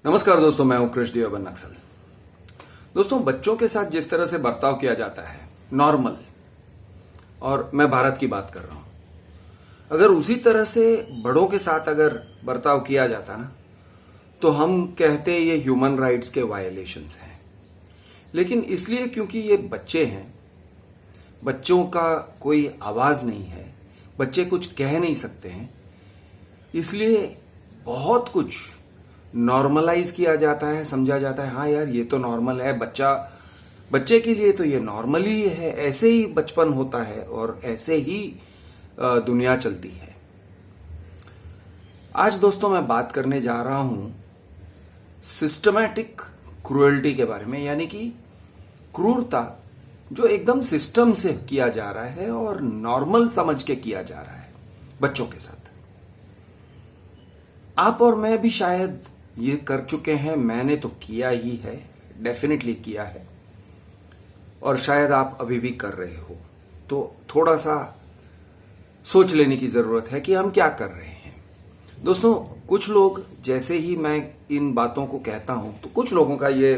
नमस्कार दोस्तों, मैं हूं कृष्णदेव बन नक्सल। दोस्तों, बच्चों के साथ जिस तरह से बर्ताव किया जाता है नॉर्मल, और मैं भारत की बात कर रहा हूं, अगर उसी तरह से बड़ों के साथ अगर बर्ताव किया जाता ना, तो हम कहते ये ह्यूमन राइट्स के वायलेशंस हैं। लेकिन इसलिए क्योंकि ये बच्चे हैं, बच्चों का कोई आवाज नहीं है, बच्चे कुछ कह नहीं सकते हैं, इसलिए बहुत कुछ नॉर्मलाइज किया जाता है, समझा जाता है। हाँ यार, ये तो नॉर्मल है, बच्चे के लिए तो ये नॉर्मल ही है, ऐसे ही बचपन होता है और ऐसे ही दुनिया चलती है। आज दोस्तों मैं बात करने जा रहा हूं सिस्टमैटिक क्रूएल्टी के बारे में, यानी कि क्रूरता जो एकदम सिस्टम से किया जा रहा है और नॉर्मल समझ के किया जा रहा है बच्चों के साथ। आप और मैं भी शायद ये कर चुके हैं, मैंने तो किया ही है, डेफिनेटली किया है, और शायद आप अभी भी कर रहे हो। तो थोड़ा सा सोच लेने की जरूरत है कि हम क्या कर रहे हैं। दोस्तों, कुछ लोग, जैसे ही मैं इन बातों को कहता हूं, तो कुछ लोगों का ये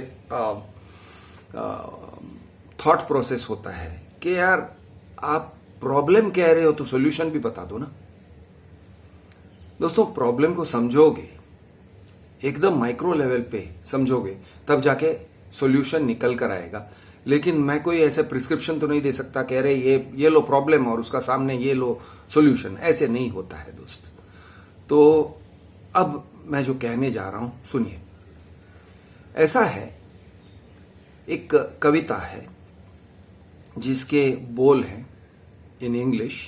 थॉट प्रोसेस होता है कि यार, आप प्रॉब्लम कह रहे हो तो सॉल्यूशन भी बता दो ना। दोस्तों, प्रॉब्लम को समझोगे, एकदम माइक्रो लेवल पे समझोगे, तब जाके सॉल्यूशन निकल कर आएगा। लेकिन मैं कोई ऐसे प्रिस्क्रिप्शन तो नहीं दे सकता, कह रहे ये लो प्रॉब्लम और उसका सामने ये लो सॉल्यूशन। ऐसे नहीं होता है दोस्त। तो अब मैं जो कहने जा रहा हूं सुनिए। ऐसा है, एक कविता है जिसके बोल हैं in English,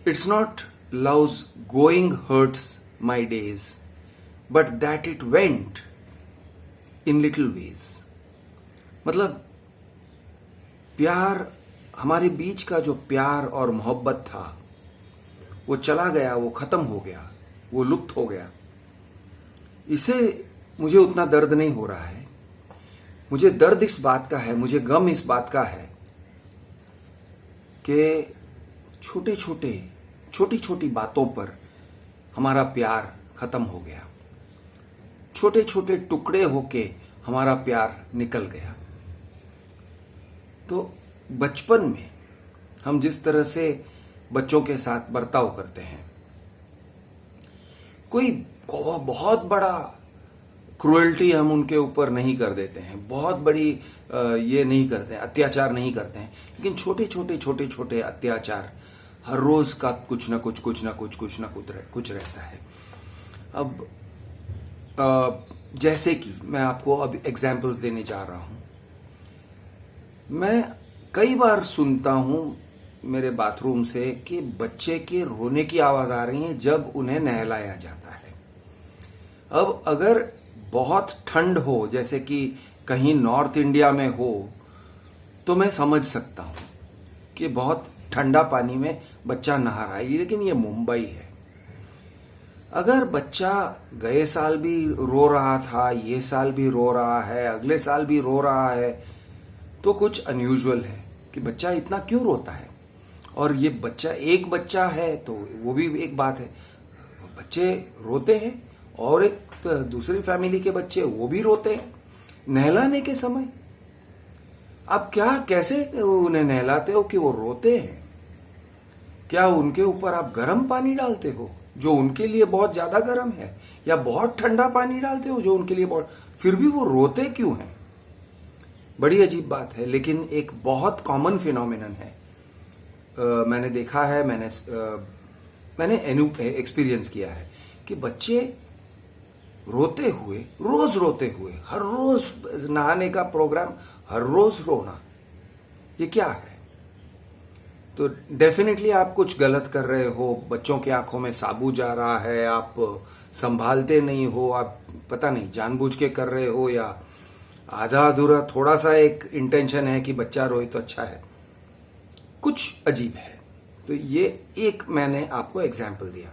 it's not loves going hurts my days but that it went in little ways. मतलब प्यार, हमारे बीच का जो प्यार और मोहब्बत था, वो चला गया, वो खत्म हो गया, वो लुप्त हो गया। इसे मुझे उतना दर्द नहीं हो रहा है। मुझे दर्द इस बात का है, मुझे गम इस बात का है कि छोटी छोटी बातों पर हमारा प्यार खत्म हो गया, छोटे छोटे टुकड़े होके हमारा प्यार निकल गया। तो बचपन में हम जिस तरह से बच्चों के साथ बर्ताव करते हैं, कोई बहुत बड़ा क्रूएल्टी हम उनके ऊपर नहीं कर देते हैं, बहुत बड़ी ये नहीं करते हैं, अत्याचार नहीं करते हैं, लेकिन छोटे छोटे अत्याचार हर रोज का कुछ ना कुछ रहता है। अब जैसे कि मैं आपको अब एग्जाम्पल्स देने जा रहा हूं। मैं कई बार सुनता हूं मेरे बाथरूम से कि बच्चे के रोने की आवाज आ रही है जब उन्हें नहलाया जाता है। अब अगर बहुत ठंड हो, जैसे कि कहीं नॉर्थ इंडिया में हो, तो मैं समझ सकता हूं कि बहुत ठंडा पानी में बच्चा नहा रहा है, लेकिन ये मुंबई है। अगर बच्चा गए साल भी रो रहा था, ये साल भी रो रहा है, अगले साल भी रो रहा है, तो कुछ अनयूजुअल है कि बच्चा इतना क्यों रोता है। और ये बच्चा, एक बच्चा है तो वो भी एक बात है, बच्चे रोते हैं, और एक दूसरी फैमिली के बच्चे वो भी रोते हैं नहलाने के समय। आप कैसे उन्हें नहलाते हो कि वो रोते हैं? क्या उनके ऊपर आप गर्म पानी डालते हो जो उनके लिए बहुत ज्यादा गर्म है, या बहुत ठंडा पानी डालते हो जो उनके लिए बहुत, फिर भी वो रोते क्यों हैं? बड़ी अजीब बात है, लेकिन एक बहुत कॉमन फिनोमिनन है। मैंने देखा है, मैंने एक्सपीरियंस किया है कि बच्चे रोते हुए, हर रोज नहाने का प्रोग्राम, हर रोज रोना, ये क्या है? तो डेफिनेटली आप कुछ गलत कर रहे हो। बच्चों की आंखों में साबु जा रहा है, आप संभालते नहीं हो, आप पता नहीं जानबूझ के कर रहे हो, या आधा अधूरा थोड़ा सा एक इंटेंशन है कि बच्चा रोए तो अच्छा है। कुछ अजीब है। तो ये एक मैंने आपको एग्जाम्पल दिया।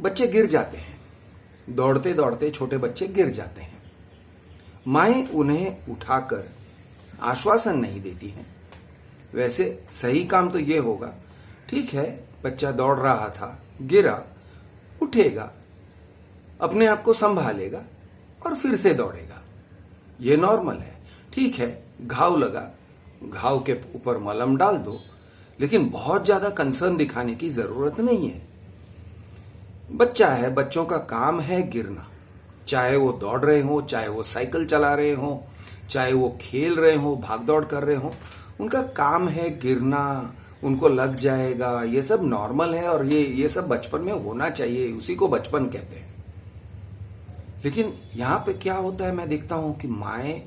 बच्चे गिर जाते हैं, दौड़ते दौड़ते छोटे बच्चे गिर जाते हैं। माएं उन्हें उठाकर आश्वासन नहीं देती हैं। वैसे सही काम तो ये होगा, ठीक है, बच्चा दौड़ रहा था, गिरा, उठेगा, अपने आप को संभालेगा और फिर से दौड़ेगा। ये नॉर्मल है। ठीक है, घाव लगा, घाव के ऊपर मलहम डाल दो, लेकिन बहुत ज्यादा कंसर्न दिखाने की जरूरत नहीं है। बच्चा है, बच्चों का काम है गिरना, चाहे वो दौड़ रहे हो, चाहे वो साइकिल चला रहे हो, चाहे वो खेल रहे हो, भाग दौड़ कर रहे हो, उनका काम है गिरना, उनको लग जाएगा, ये सब नॉर्मल है और ये सब बचपन में होना चाहिए, उसी को बचपन कहते हैं। लेकिन यहाँ पे क्या होता है, मैं देखता हूँ कि माएँ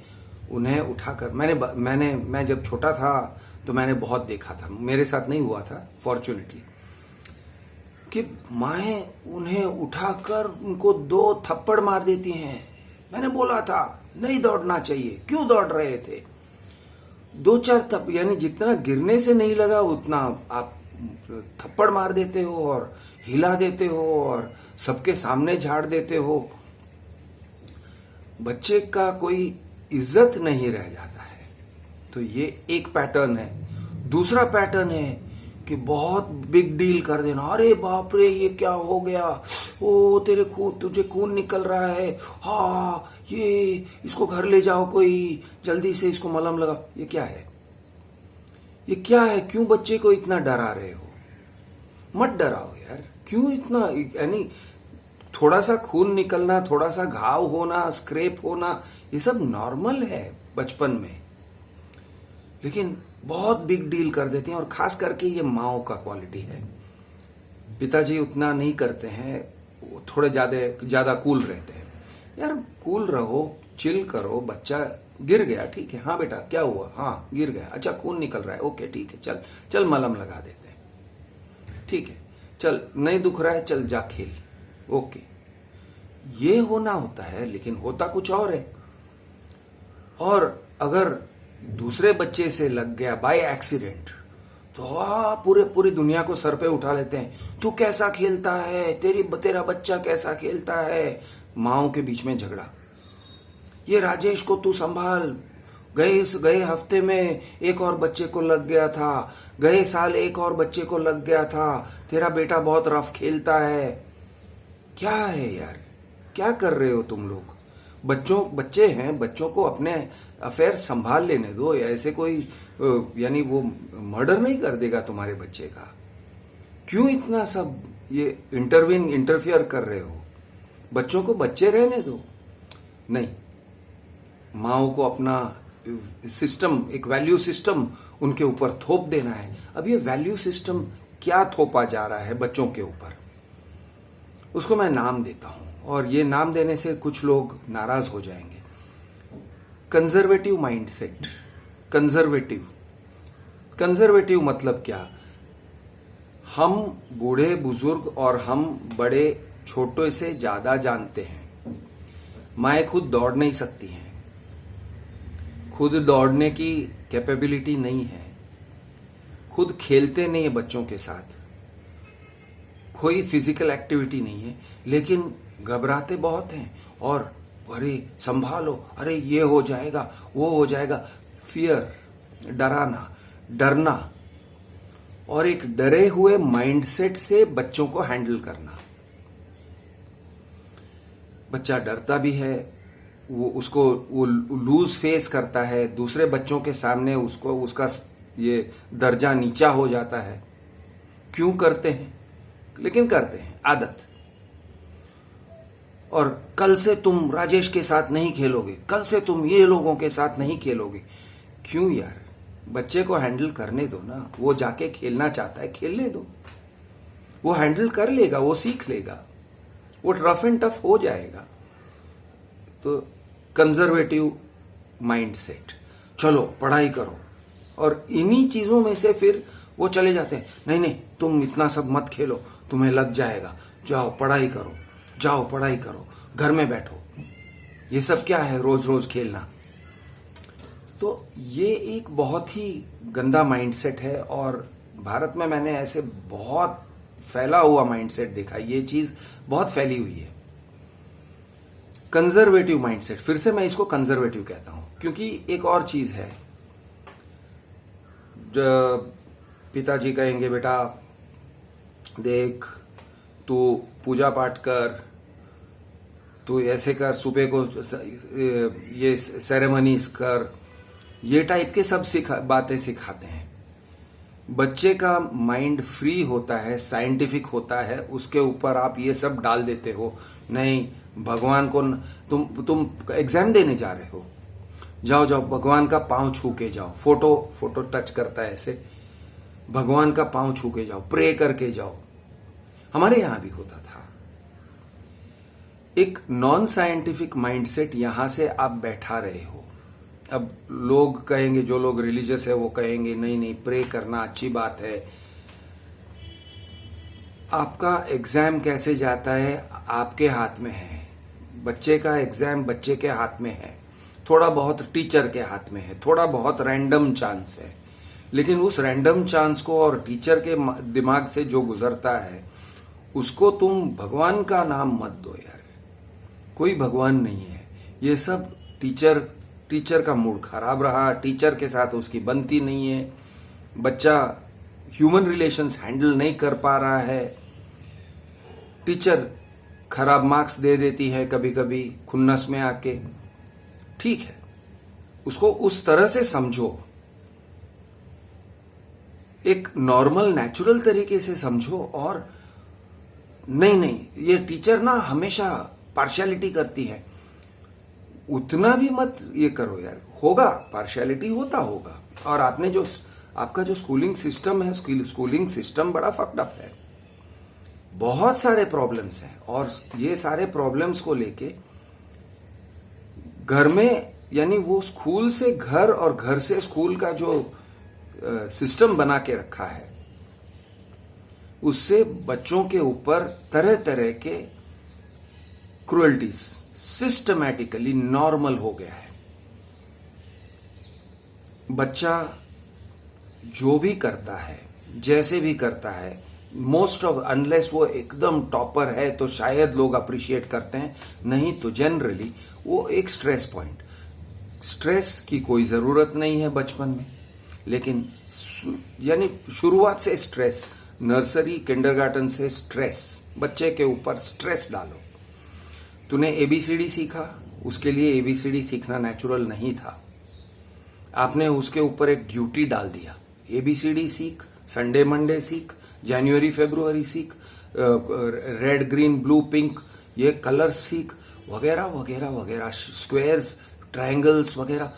उन्हें उठाकर, मैं जब छोटा था तो मैंने बहुत देखा था, मेरे साथ नहीं हुआ था फॉर्चुनेटली, कि माएँ उन्हें उठाकर उनको 2 थप्पड़ मार देती हैं। मैंने बोला था नहीं दौड़ना चाहिए, क्यों दौड़ रहे थे? 2-4 थप्पड़, यानी जितना गिरने से नहीं लगा उतना आप थप्पड़ मार देते हो और हिला देते हो और सबके सामने झाड़ देते हो। बच्चे का कोई इज्जत नहीं रह जाता है। तो ये एक पैटर्न है। दूसरा पैटर्न है कि बहुत बिग डील कर देना, अरे बाप रे ये क्या हो गया, ओ तुझे खून निकल रहा है, हाँ ये इसको घर ले जाओ, कोई जल्दी से इसको मलहम लगा। ये क्या है? ये क्या है? क्यों बच्चे को इतना डरा रहे हो? मत डराओ यार, क्यों इतना, यानी थोड़ा सा खून निकलना, थोड़ा सा घाव होना, स्क्रैप होना, ये सब नॉर्मल है बचपन में। लेकिन बहुत बिग डील कर देते हैं, और खास करके ये माओ का क्वालिटी है। पिताजी उतना नहीं करते हैं, वो थोड़े ज्यादा कूल रहते हैं। यार कूल रहो, चिल करो, बच्चा गिर गया, ठीक है, हाँ बेटा क्या हुआ, हाँ गिर गया, अच्छा खून निकल रहा है, ओके ठीक है, चल चल मलहम लगा देते हैं, ठीक है, चल नहीं दुख रहा है, चल जा खेल, ओके। ये होना होता है, लेकिन होता कुछ और है। और अगर दूसरे बच्चे से लग गया बाय एक्सीडेंट, तो पूरी दुनिया को सर पे उठा लेते हैं। तू कैसा खेलता है, तेरा बच्चा कैसा खेलता है। माओ के बीच में झगड़ा, ये राजेश को तू संभाल, गए हफ्ते में एक और बच्चे को लग गया था, गए साल एक और बच्चे को लग गया था, तेरा बेटा बहुत रफ खेलता है। क्या है यार, क्या कर रहे हो तुम लोग? बच्चे हैं, बच्चों को अपने अफेयर संभाल लेने दो। ऐसे कोई यानी वो मर्डर नहीं कर देगा तुम्हारे बच्चे का। क्यों इतना सब ये इंटरफियर कर रहे हो? बच्चों को बच्चे रहने दो। नहीं, माओ को अपना सिस्टम, एक वैल्यू सिस्टम उनके ऊपर थोप देना है। अब ये वैल्यू सिस्टम क्या थोपा जा रहा है बच्चों के ऊपर, उसको मैं नाम देता हूं, और ये नाम देने से कुछ लोग नाराज हो जाएंगे। Conservative mindset. कंजर्वेटिव मतलब क्या? हम बूढ़े बुजुर्ग और हम बड़े छोटे से ज्यादा जानते हैं। माएँ खुद दौड़ नहीं सकती हैं, खुद दौड़ने की कैपेबिलिटी नहीं है, खुद खेलते नहीं है बच्चों के साथ, कोई फिजिकल एक्टिविटी नहीं है, लेकिन घबराते बहुत हैं और अरे संभालो, अरे ये हो जाएगा, वो हो जाएगा। फियर, डरना, और एक डरे हुए माइंडसेट से बच्चों को हैंडल करना। बच्चा डरता भी है, वो लूज फेस करता है, दूसरे बच्चों के सामने उसका ये दर्जा नीचा हो जाता है। क्यों करते हैं? लेकिन करते हैं, आदत। और कल से तुम राजेश के साथ नहीं खेलोगे, कल से तुम ये लोगों के साथ नहीं खेलोगे। क्यों यार, बच्चे को हैंडल करने दो ना, वो जाके खेलना चाहता है, खेलने दो, वो हैंडल कर लेगा, वो सीख लेगा, वो रफ एंड टफ हो जाएगा। तो कंजर्वेटिव माइंडसेट, चलो पढ़ाई करो, और इन्हीं चीजों में से फिर वो चले जाते हैं, नहीं तुम इतना सब मत खेलो, तुम्हें लग जाएगा, जाओ पढ़ाई करो, घर में बैठो। ये सब क्या है, रोज रोज खेलना? तो ये एक बहुत ही गंदा माइंडसेट है, और भारत में मैंने ऐसे बहुत फैला हुआ माइंडसेट देखा। ये चीज बहुत फैली हुई है, कंजर्वेटिव माइंडसेट। फिर से मैं इसको कंजर्वेटिव कहता हूं, क्योंकि एक और चीज है, पिताजी कहेंगे बेटा देख तू पूजा पाठ कर, तो ऐसे कर, सुबह को ये सेरेमनीज कर, ये टाइप के सब बातें सिखाते हैं। बच्चे का माइंड फ्री होता है, साइंटिफिक होता है, उसके ऊपर आप ये सब डाल देते हो। नहीं, भगवान को तुम एग्जाम देने जा रहे हो, जाओ जाओ भगवान का पांव छू के जाओ, फोटो टच करता है ऐसे, भगवान का पांव छू के जाओ, प्रे करके जाओ। हमारे यहां भी होता था। एक नॉन साइंटिफिक माइंडसेट यहां से आप बैठा रहे हो। अब लोग कहेंगे, जो लोग रिलीजियस है वो कहेंगे नहीं नहीं, प्रे करना अच्छी बात है। आपका एग्जाम कैसे जाता है आपके हाथ में है, बच्चे का एग्जाम बच्चे के हाथ में है, थोड़ा बहुत टीचर के हाथ में है, थोड़ा बहुत रैंडम चांस है। लेकिन उस रैंडम चांस को और टीचर के दिमाग से जो गुजरता है उसको तुम भगवान का नाम मत दो यार। कोई भगवान नहीं है, ये सब टीचर का मूड खराब रहा, टीचर के साथ उसकी बनती नहीं है, बच्चा ह्यूमन रिलेशंस हैंडल नहीं कर पा रहा है, टीचर खराब मार्क्स दे देती है कभी कभी खुन्नस में आके। ठीक है, उसको उस तरह से समझो, एक नॉर्मल नेचुरल तरीके से समझो। और नहीं, ये टीचर ना हमेशा पार्शियलिटी करती है, उतना भी मत ये करो यार। होगा, पार्शियलिटी होता होगा। और आपका जो स्कूलिंग सिस्टम है, स्कूलिंग सिस्टम बड़ा फक्ड अप है, बहुत सारे प्रॉब्लम्स हैं। और ये सारे प्रॉब्लम्स को लेके घर में, यानी वो स्कूल से घर और घर से स्कूल का जो सिस्टम बना के रखा है, उससे बच्चों के ऊपर तरह तरह के क्रुएल्टीज सिस्टमैटिकली नॉर्मल हो गया है। बच्चा जो भी करता है, जैसे भी करता है, मोस्ट ऑफ, अनलेस वो एकदम टॉपर है तो शायद लोग अप्रिशिएट करते हैं, नहीं तो जनरली वो एक स्ट्रेस पॉइंट। स्ट्रेस की कोई जरूरत नहीं है बचपन में, लेकिन यानी शुरुआत से स्ट्रेस, नर्सरी किंडरगार्टन से स्ट्रेस, बच्चे के ऊपर स्ट्रेस डालो। तूने एबीसीडी सीखा, उसके लिए एबीसीडी सीखना नेचुरल नहीं था, आपने उसके ऊपर एक ड्यूटी डाल दिया, एबीसीडी सीख, संडे मंडे सीख, जनवरी फरवरी सीख, रेड ग्रीन ब्लू पिंक ये कलर्स सीख, वगैरह वगैरह वगैरह, स्क्वायर्स ट्रायंगल्स वगैरह।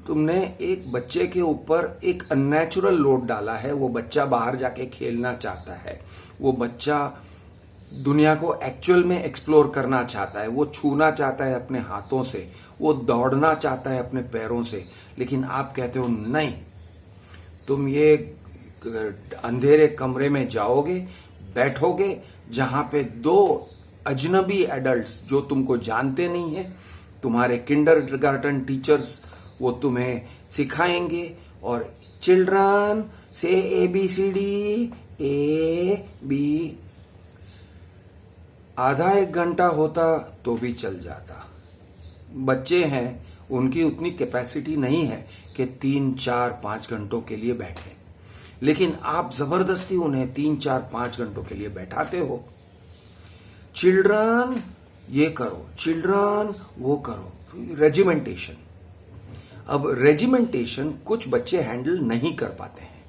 तुमने एक बच्चे के ऊपर एक अननेचुरल लोड डाला है। वो बच्चा बाहर जाके खेलना चाहता है, वो बच्चा दुनिया को एक्चुअल में एक्सप्लोर करना चाहता है, वो छूना चाहता है अपने हाथों से, वो दौड़ना चाहता है अपने पैरों से। लेकिन आप कहते हो नहीं, तुम ये अंधेरे कमरे में जाओगे, बैठोगे जहां पे दो अजनबी एडल्ट्स जो तुमको जानते नहीं है, तुम्हारे किंडरगार्टन टीचर्स, वो तुम्हें सिखाएंगे और चिल्ड्रन से ABCD A B, आधा एक घंटा होता तो भी चल जाता। बच्चे हैं, उनकी उतनी कैपेसिटी नहीं है कि 3, 4, 5 घंटों के लिए बैठे, लेकिन आप जबरदस्ती उन्हें 3, 4, 5 घंटों के लिए बैठाते हो। चिल्ड्रन ये करो, चिल्ड्रन वो करो, रेजिमेंटेशन। अब रेजिमेंटेशन कुछ बच्चे हैंडल नहीं कर पाते हैं,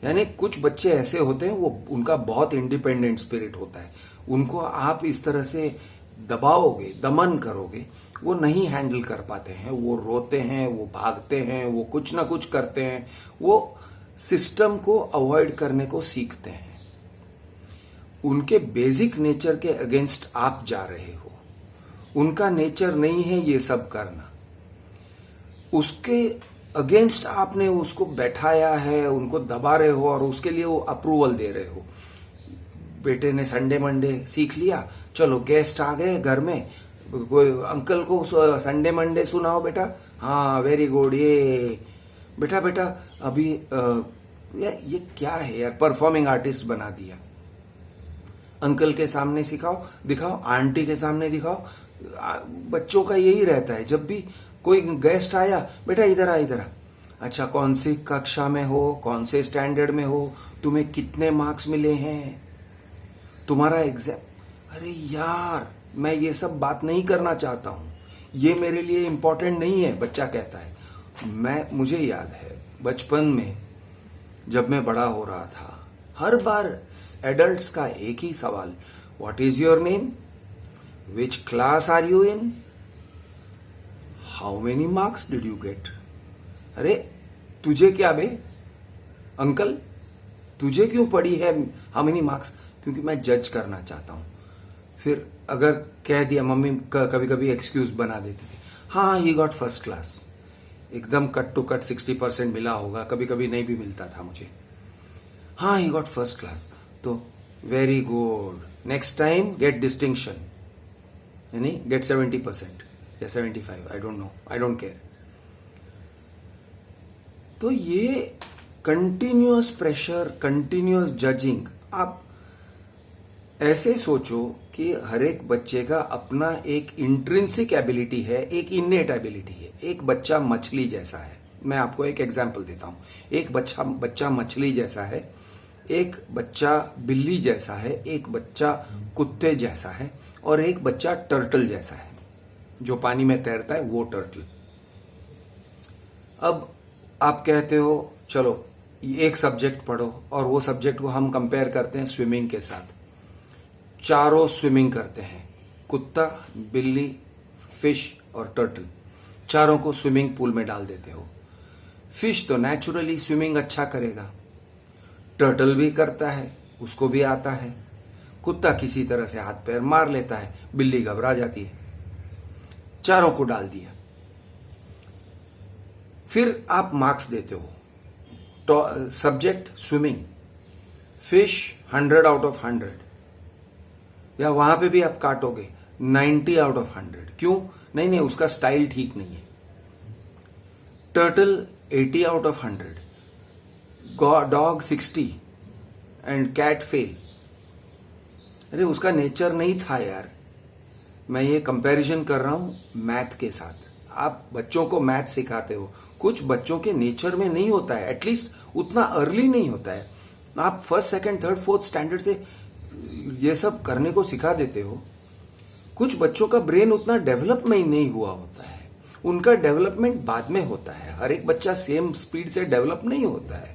यानी कुछ बच्चे ऐसे होते हैं, वो उनका बहुत इंडिपेंडेंट स्पिरिट होता है, उनको आप इस तरह से दबाओगे, दमन करोगे, वो नहीं हैंडल कर पाते हैं, वो रोते हैं, वो भागते हैं, वो कुछ ना कुछ करते हैं, वो सिस्टम को अवॉइड करने को सीखते हैं। उनके बेसिक नेचर के अगेंस्ट आप जा रहे हो, उनका नेचर नहीं है ये सब करना, उसके अगेंस्ट आपने उसको बैठाया है, उनको दबा रहे हो और उसके लिए वो अप्रूवल दे रहे हो। बेटे ने संडे मंडे सीख लिया, चलो गेस्ट आ गए घर में, कोई अंकल को संडे मंडे सुनाओ बेटा, हाँ वेरी गुड, ये बेटा बेटा अभी ये क्या है यार, परफॉर्मिंग आर्टिस्ट बना दिया। अंकल के सामने सिखाओ, दिखाओ, आंटी के सामने दिखाओ। बच्चों का यही रहता है, जब भी कोई गेस्ट आया, बेटा इधर आ, इधर आ। अच्छा, कौन सी कक्षा में हो, कौन से स्टैंडर्ड में हो, तुम्हें कितने मार्क्स मिले हैं, तुम्हारा एग्जाम। अरे यार, मैं ये सब बात नहीं करना चाहता हूँ, ये मेरे लिए इम्पोर्टेंट नहीं है, बच्चा कहता है। मुझे याद है बचपन में जब मैं बड़ा हो रहा था, हर बार एडल्ट्स का एक ही सवाल, what is your name, which class are you in, how many marks did you get. अरे तुझे क्या बे अंकल, तुझे क्यों पड़ी है हाउ मेनी मार्क्स, क्योंकि मैं जज करना चाहता हूं। फिर अगर कह दिया, मम्मी कभी कभी एक्सक्यूज बना देती थी, हाँ ही गॉट फर्स्ट क्लास, एकदम कट टू कट 60% मिला होगा, कभी कभी नहीं भी मिलता था मुझे। हाँ ही गॉट फर्स्ट क्लास, तो very good, next time get distinction, यानी गेट 70% या 75, I don't know, I don't care. तो ये कंटिन्यूअस प्रेशर, कंटिन्यूअस जजिंग, आप ऐसे सोचो कि हर एक बच्चे का अपना एक इंट्रिंसिक एबिलिटी है, एक इनेट एबिलिटी है। एक बच्चा मछली जैसा है, मैं आपको एक एग्जांपल देता हूं। एक बच्चा मछली जैसा है, एक बच्चा बिल्ली जैसा है, एक बच्चा कुत्ते जैसा है, और एक बच्चा टर्टल जैसा है, जो पानी में तैरता है वो टर्टल। अब आप कहते हो चलो एक सब्जेक्ट पढ़ो, और वो सब्जेक्ट को हम कंपेयर करते हैं स्विमिंग के साथ। चारों स्विमिंग करते हैं, कुत्ता, बिल्ली, फिश और टर्टल, चारों को स्विमिंग पूल में डाल देते हो। फिश तो नेचुरली स्विमिंग अच्छा करेगा, टर्टल भी करता है, उसको भी आता है, कुत्ता किसी तरह से हाथ पैर मार लेता है, बिल्ली घबरा जाती है। चारों को डाल दिया, फिर आप मार्क्स देते हो। तो subject swimming, fish 100 out of 100, या वहां पे भी आप काटोगे 90 आउट ऑफ 100। क्यों? नहीं, उसका स्टाइल ठीक नहीं है। Turtle 80 out of 100, dog 60 and cat fail. अरे उसका नेचर नहीं था यार। मैं ये कंपैरिजन कर रहा हूं मैथ के साथ। आप बच्चों को मैथ सिखाते हो, कुछ बच्चों के नेचर में नहीं होता है, एटलीस्ट उतना अर्ली नहीं होता है। आप first, second, third, fourth standard से ये सब करने को सिखा देते हो। कुछ बच्चों का ब्रेन उतना डेवलप में ही नहीं हुआ होता है, उनका डेवलपमेंट बाद में होता है। हर एक बच्चा सेम स्पीड से डेवलप नहीं होता है।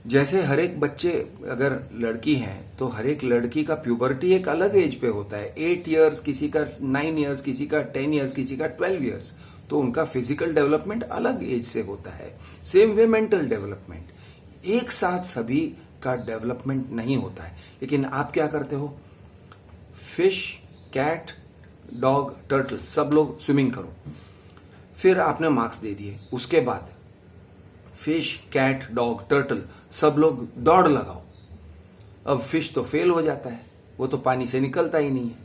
जैसे हर एक बच्चे, अगर लड़की हैं तो हर एक लड़की का प्यूबर्टी एक अलग एज पे होता है। 8 इयर्स, किसी का 9 इयर्स, किसी का 10 इयर्स, किसी का 12 इयर्स। तो उनका फिजिकल डेवलपमेंट अलग एज से होता है। सेम वे मेंटल डेवलपमेंट, एक साथ सभी का डेवलपमेंट नहीं होता है। लेकिन आप क्या करते हो, फिश, कैट, डॉग, टर्टल, सब लोग स्विमिंग करो, फिर आपने मार्क्स दे दिए। उसके बाद फिश, कैट, डॉग, टर्टल, सब लोग दौड़ लगाओ। अब फिश तो फेल हो जाता है, वो तो पानी से निकलता ही नहीं है।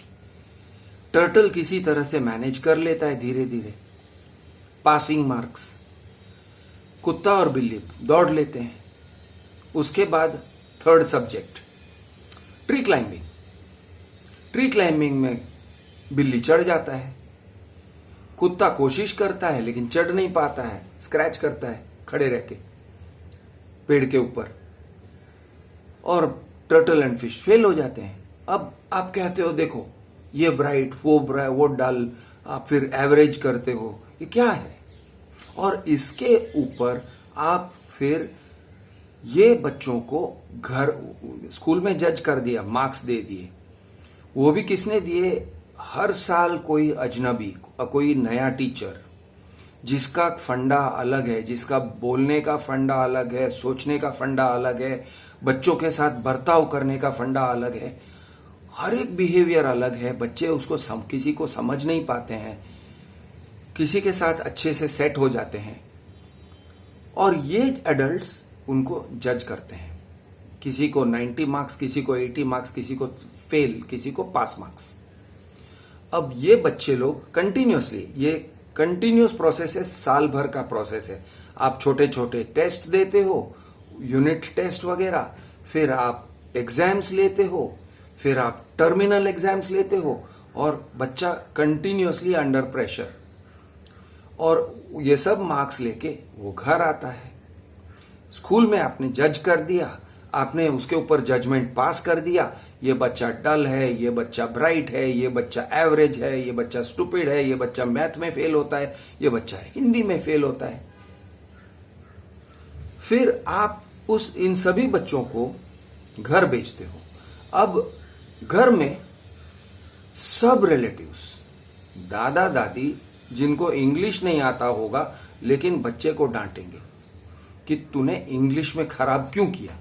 टर्टल किसी तरह से मैनेज कर लेता है धीरे धीरे, पासिंग मार्क्स। कुत्ता और बिल्ली दौड़ लेते हैं। उसके बाद third subject tree climbing. Tree climbing में बिल्ली चढ़ जाता है, कुत्ता कोशिश करता है लेकिन चढ़ नहीं पाता है, स्क्रैच करता है खड़े रह के पेड़ के ऊपर, और टर्टल एंड फिश फेल हो जाते हैं। अब आप कहते हो देखो ये ब्राइट, वो डल, आप फिर एवरेज करते हो, ये क्या है? और इसके ऊपर आप फिर ये बच्चों को स्कूल में जज कर दिया, मार्क्स दे दिए। वो भी किसने दिए? हर साल कोई अजनबी, कोई नया टीचर, जिसका फंडा अलग है, जिसका बोलने का फंडा अलग है, सोचने का फंडा अलग है, बच्चों के साथ बर्ताव करने का फंडा अलग है। हर एक बिहेवियर अलग है। बच्चे उसको किसी को समझ नहीं पाते हैं, किसी के साथ अच्छे से सेट हो जाते हैं, और ये एडल्ट्स उनको जज करते हैं। किसी को 90 मार्क्स, किसी को 80 मार्क्स, किसी को फेल, किसी को पास मार्क्स। अब ये बच्चे लोग कंटिन्यूअसली, ये कंटिन्यूअस प्रोसेस है, साल भर का प्रोसेस है। आप छोटे छोटे टेस्ट देते हो, यूनिट टेस्ट वगैरह, फिर आप एग्जाम्स लेते हो, फिर आप टर्मिनल एग्जाम्स लेते हो, और बच्चा कंटिन्यूअसली अंडर प्रेशर, और ये सब मार्क्स लेके वो घर आता है। स्कूल में आपने जज कर दिया, आपने उसके ऊपर जजमेंट पास कर दिया, ये बच्चा डल है, ये बच्चा ब्राइट है, ये बच्चा एवरेज है, ये बच्चा स्टूपिड है, ये बच्चा मैथ में फेल होता है, ये बच्चा हिंदी में फेल होता है। फिर आप इन सभी बच्चों को घर भेजते हो। अब घर में सब रिलेटिव्स, दादा दादी जिनको इंग्लिश नहीं आता होगा लेकिन बच्चे को डांटेंगे कि तूने इंग्लिश में खराब क्यों किया।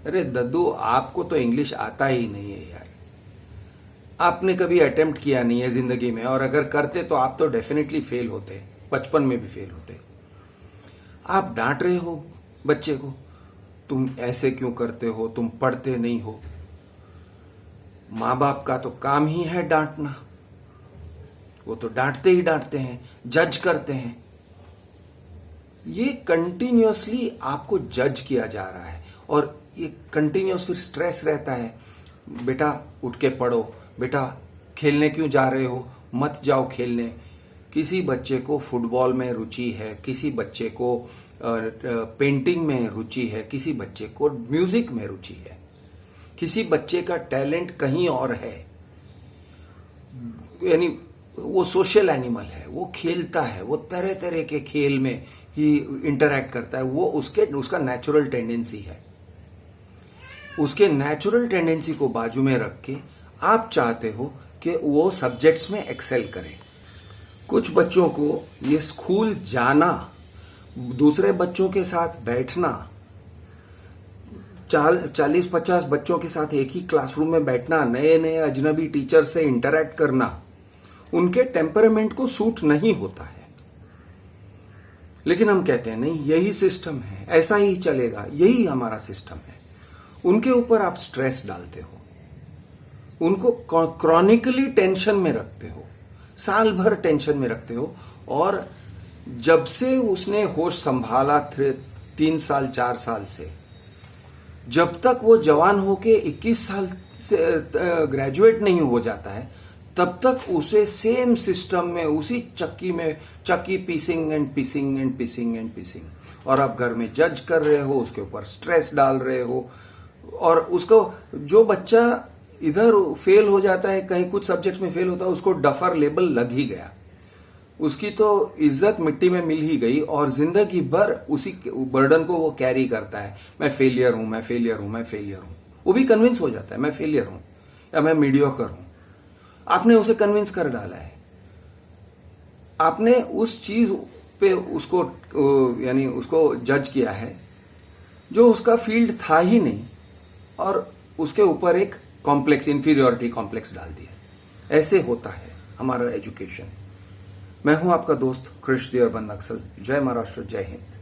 अरे दद्दू, आपको तो इंग्लिश आता ही नहीं है यार, आपने कभी अटेम्प्ट किया नहीं है जिंदगी में, और अगर करते तो आप तो डेफिनेटली फेल होते, बचपन में भी फेल होते। आप डांट रहे हो बच्चे को, तुम ऐसे क्यों करते हो, तुम पढ़ते नहीं हो। माँ बाप का तो काम ही है डांटना, वो तो डांटते ही डांटते हैं, जज करते हैं। ये कंटिन्यूअसली आपको जज किया जा रहा है और ये कंटिन्यूअस फिर स्ट्रेस रहता है। बेटा उठ के पढ़ो, बेटा खेलने क्यों जा रहे हो, मत जाओ खेलने। किसी बच्चे को फुटबॉल में रुचि है, किसी बच्चे को पेंटिंग में रुचि है, किसी बच्चे को म्यूजिक में रुचि है, किसी बच्चे का टैलेंट कहीं और है। यानी वो सोशल एनिमल है, वो खेलता है, वो तरह तरह के खेल में ही इंटरैक्ट करता है, वो उसका नेचुरल टेंडेंसी है। उसके नेचुरल टेंडेंसी को बाजू में रख के आप चाहते हो कि वो सब्जेक्ट्स में एक्सेल करे। कुछ बच्चों को ये स्कूल जाना, दूसरे बच्चों के साथ बैठना, 40-50 बच्चों के साथ एक ही क्लासरूम में बैठना, नए नए अजनबी टीचर से इंटरैक्ट करना, उनके टेम्परामेंट को सूट नहीं होता है। लेकिन हम कहते हैं नहीं, यही सिस्टम है, ऐसा ही चलेगा, यही हमारा सिस्टम है। उनके ऊपर आप स्ट्रेस डालते हो, उनको क्रॉनिकली टेंशन में रखते हो, साल भर टेंशन में रखते हो। और जब से उसने होश संभाला 3 साल 4 साल से, जब तक वो जवान होके 21 साल से ग्रेजुएट नहीं हो जाता है, तब तक उसे सेम सिस्टम में, उसी चक्की पीसिंग एंड पीसिंग एंड पीसिंग एंड पीसिंग, और आप घर में जज कर रहे हो, उसके ऊपर स्ट्रेस डाल रहे हो। और उसको, जो बच्चा इधर फेल हो जाता है, कहीं कुछ सब्जेक्ट्स में फेल होता है, उसको डफर लेबल लग ही गया, उसकी तो इज्जत मिट्टी में मिल ही गई, और जिंदगी भर उसी बर्डन को वो कैरी करता है। मैं फेलियर हूं, मैं फेलियर हूं, मैं फेलियर हूं। वो भी कन्विंस हो जाता है मैं फेलियर हूं या मैं मीडियोकर हूं। आपने उसे कन्विंस कर डाला है, आपने उस चीज पे उसको यानी उसको जज किया है जो उसका फील्ड था ही नहीं, और उसके ऊपर एक कॉम्प्लेक्स, इंफीरियोरिटी कॉम्प्लेक्स डाल दिया। ऐसे होता है हमारा एजुकेशन। मैं हूं आपका दोस्त कृष्ण देवबंद नक्सल। जय महाराष्ट्र, जय हिंद।